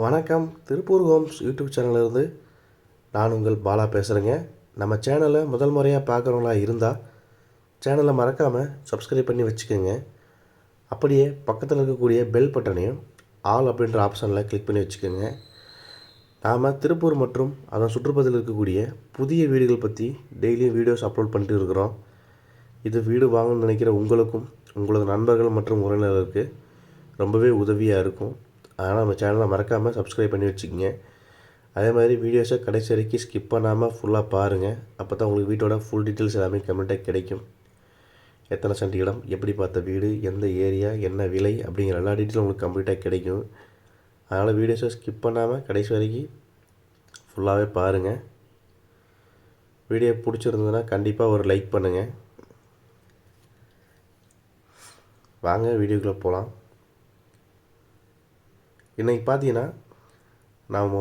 வணக்கம். Tiruppur Holmes YouTube சேனல்லேருந்து நான் உங்கள் பாலா பேசுகிறேங்க. நம்ம சேனலை முதல் முறையாக பார்க்குறவங்களா இருந்தால் சேனலை மறக்காமல் சப்ஸ்கிரைப் பண்ணி வச்சுக்கோங்க. அப்படியே பக்கத்தில் இருக்கக்கூடிய பெல் பட்டனையும் ஆல் அப்படின்ற ஆப்ஷனில் கிளிக் பண்ணி வச்சுக்கோங்க. நாம் திருப்பூர் மற்றும் அதன் சுற்றுப்பகுதியில் இருக்கக்கூடிய புதிய வீடுகள் பற்றி டெய்லியும் வீடியோஸ் அப்லோட் பண்ணிட்டு இருக்கிறோம். இது வீடு வாங்கணும்னு நினைக்கிற உங்களுக்கும் உங்களது நண்பர்கள் மற்றும் உறவினர்களுக்கு ரொம்பவே உதவியாக இருக்கும். அதனால் நம்ம சேனலை மறக்காமல் சப்ஸ்கிரைப் பண்ணி வச்சுக்கோங்க. அதே மாதிரி வீடியோஸை கடைசி வரைக்கும் ஸ்கிப் பண்ணாமல் ஃபுல்லாக பாருங்கள். அப்போ தான் உங்களுக்கு வீட்டோட ஃபுல் டீட்டெயில்ஸ் எல்லாமே கம்ப்ளீட்டாக கிடைக்கும். எத்தனை சென்ட் இடம், எப்படி பார்த்த வீடு, எந்த ஏரியா, என்ன விலை அப்படிங்கிற எல்லா டீட்டெயிலும் உங்களுக்கு கம்ப்ளீட்டாக கிடைக்கும். அதனால் வீடியோஸை ஸ்கிப் பண்ணாமல் கடைசி வரைக்கும் ஃபுல்லாகவே பாருங்கள். வீடியோ பிடிச்சிருந்ததுன்னா கண்டிப்பாக ஒரு லைக் பண்ணுங்கள். வாங்க வீடியோக்குள்ளே போகலாம். இன்றைக்கி பார்த்தீங்கன்னா நாம்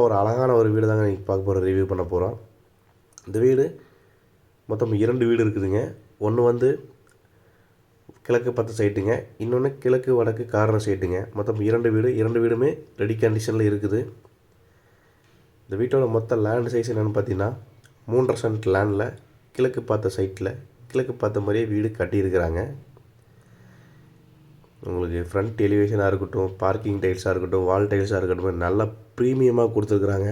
ஒரு அழகான ஒரு வீடு தாங்க இன்றைக்கி பார்க்க போகிறோம், ரிவ்யூ பண்ண போகிறோம். இந்த வீடு மொத்தம் 2 வீடு இருக்குதுங்க. ஒன்று கிழக்கு பார்த்த சைட்டுங்க, இன்னொன்று கிழக்கு வடக்கு கார்னர் சைட்டுங்க. மொத்தம் 2 வீடுமே ரெடி கண்டிஷனில் இருக்குது. இந்த வீட்டோட மொத்த லேண்ட் சைஸ் என்னென்னு பார்த்தீங்கன்னா 3.5 சென்ட் லேண்டில் கிழக்கு பார்த்த சைட்டில் கிழக்கு பார்த்த மாதிரியே வீடு கட்டியிருக்கிறாங்க. உங்களுக்கு ஃப்ரண்ட் எலிவேஷனாக இருக்கட்டும், பார்க்கிங் டைல்ஸாக இருக்கட்டும், வால் டைல்ஸாக இருக்கட்டும், நல்லா ப்ரீமியமாக கொடுத்துருக்குறாங்க.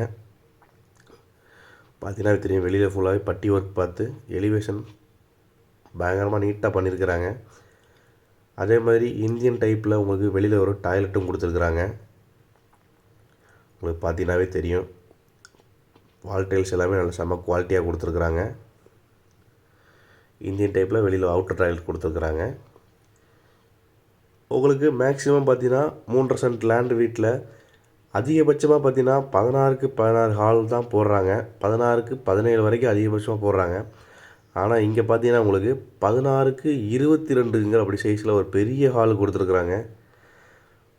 பார்த்தீங்கன்னா தெரியும், வெளியில் ஃபுல்லாகவே பட்டி ஒர்க் பார்த்து எலிவேஷன் பயங்கரமாக நீட்டாக பண்ணியிருக்கிறாங்க. அதே மாதிரி இந்தியன் டைப்பில் உங்களுக்கு வெளியில் ஒரு டாய்லெட்டும் கொடுத்துருக்குறாங்க. உங்களுக்கு பார்த்தீங்கன்னாவே தெரியும், வால் டைல்ஸ் எல்லாமே நல்ல செம்ம குவாலிட்டியாக கொடுத்துருக்குறாங்க. இந்தியன் டைப்பில் வெளியில் அவுட்டர் டாய்லெட் கொடுத்துருக்குறாங்க. உங்களுக்கு மேக்ஸிமம் பார்த்தீங்கன்னா 3.5 சென்ட் லேண்டு வீட்டில் அதிகபட்சமாக பார்த்தீங்கன்னா 16க்கு 16 ஹால் தான் போடுறாங்க. 16க்கு 17 வரைக்கும் அதிகபட்சமாக போடுறாங்க. ஆனால் இங்கே பார்த்தீங்கன்னா உங்களுக்கு 16க்கு 22ங்கிற அப்படி சைஸில் ஒரு பெரிய ஹால் கொடுத்துருக்குறாங்க.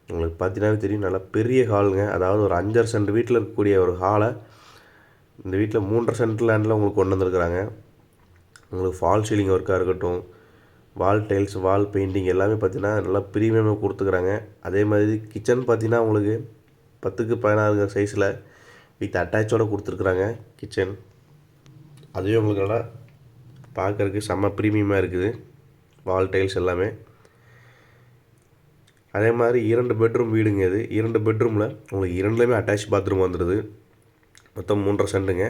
உங்களுக்கு பார்த்தீங்கன்னா தெரியும், நல்லா பெரிய ஹாலுங்க. அதாவது ஒரு 5.5 சென்ட் வீட்டில் இருக்கக்கூடிய ஒரு ஹாலை இந்த வீட்டில் 3.5 சென்ட் லேண்டில் உங்களுக்கு கொண்டு வந்துருக்குறாங்க. உங்களுக்கு ஃபால் சீலிங் ஒர்க்காக இருக்கட்டும், வால் டைல்ஸ், வால் பெயிண்டிங் எல்லாமே பார்த்தீங்கன்னா நல்லா ப்ரீமியமாக கொடுத்துக்கிறாங்க. அதே மாதிரி கிச்சன் பார்த்தீங்கன்னா உங்களுக்கு 10க்கு 16 சைஸில் வித் அட்டாச்சோடு கொடுத்துருக்குறாங்க கிச்சன். அதுவே உங்களுக்கு நல்லா பார்க்குறதுக்கு செம்ம ப்ரீமியமாக இருக்குது, வால் டைல்ஸ் எல்லாமே. அதே மாதிரி 2 பெட்ரூம் வீடுங்க இது. 2 பெட்ரூமில் உங்களுக்கு 2லேயுமே அட்டாச் பாத்ரூம் வந்துடுது. மொத்தம் 3.5 சென்ட்டுங்க.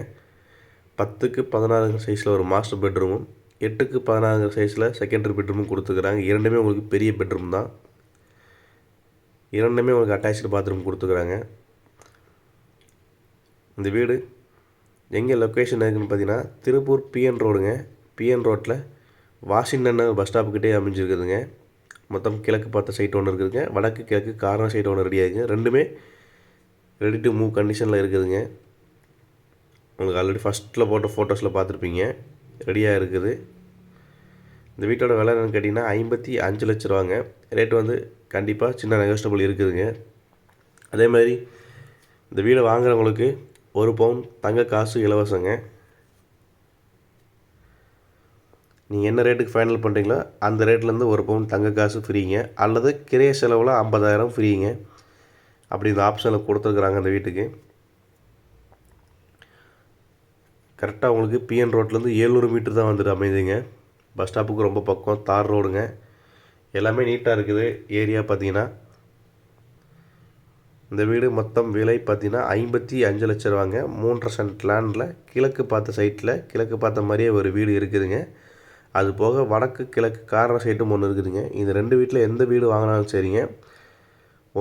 10க்கு 16 சைஸில் ஒரு மாஸ்டர் பெட்ரூமும், 8க்கு 16 சைஸில் செகண்டரி பெட்ரூமும் கொடுத்துக்கிறாங்க. 2மே உங்களுக்கு பெரிய பெட்ரூம் தான். 2மே உங்களுக்கு அட்டாச்சு பாத்ரூம் கொடுத்துக்கிறாங்க. இந்த வீடு எங்கே லொக்கேஷன் இருக்குதுன்னு பார்த்தீங்கன்னா திருப்பூர் பிஎன் ரோடுங்க. பிஎன் ரோட்டில் வாஷிங்டன் பஸ் ஸ்டாப்புக்கிட்டே அமைஞ்சிருக்குதுங்க. மொத்தம் கிழக்கு பார்த்த சைட் ஒன்று இருக்குதுங்க, வடக்கு கிழக்கு கார்னர் சைட் ஒன்று ரெடியாக இருக்குங்க. 2மே ரெடி டு மூவ் கண்டிஷனில் இருக்குதுங்க. உங்களுக்கு ஆல்ரெடி ஃபஸ்ட்டில் போட்ட ஃபோட்டோஸில் பார்த்துருப்பீங்க, ரெடியாக இருக்குது. இந்த வீட்டோட விலை என்னென்னு கேட்டிங்கன்னா 55 லட்ச ரூபாங்க. ரேட்டு கண்டிப்பாக சின்ன நெகோஷியபிள் இருக்குதுங்க. அதே மாதிரி இந்த வீடை வாங்குறவங்களுக்கு 1 பவுன் தங்க காசு இலவசங்க. நீங்கள் என்ன ரேட்டுக்கு ஃபைனல் பண்ணுறீங்களோ அந்த ரேட்லேருந்து 1 பவுன் தங்க காசு ஃப்ரீங்க, அல்லது கிரைய செலவில் 50,000 ஃப்ரீங்க. அப்படி இந்த ஆப்ஷனில் கொடுத்துருக்குறாங்க. அந்த வீட்டுக்கு கரெக்டாக உங்களுக்கு பிஎன் ரோட்லேருந்து 700 மீட்டர் தான் வந்துட்டு அமைதுங்க. பஸ் ஸ்டாப்புக்கு ரொம்ப பக்கம், தார் ரோடுங்க. எல்லாமே நீட்டாக இருக்குது ஏரியா. பார்த்தீங்கன்னா இந்த வீடு மொத்தம் விலை பார்த்தீங்கன்னா 55 லட்ச ரூபாங்க. 3.5 சென்ட் லேண்டில் கிழக்கு பார்த்த சைட்டில் கிழக்கு பார்த்த மாதிரியே ஒரு வீடு இருக்குதுங்க. அது போக வடக்கு கிழக்கு கார்னர் சைட்டும் ஒன்று இருக்குதுங்க. இந்த 2 வீட்டில் எந்த வீடு வாங்கினாலும் சரிங்க,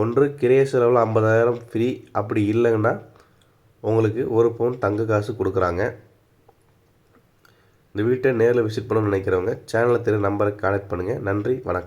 ஒன்று கிரைய செலவில் 50,000 ஃப்ரீ, அப்படி இல்லைங்கன்னா உங்களுக்கு 1 பவுன் தங்க காசு கொடுக்குறாங்க. இந்த வீட்டை நேரில் விசிட் பண்ணணும்னு நினைக்கிறவங்க சேனலில் தெரிய நம்பரை கான்டாக்ட் பண்ணுங்கள். நன்றி, வணக்கம்.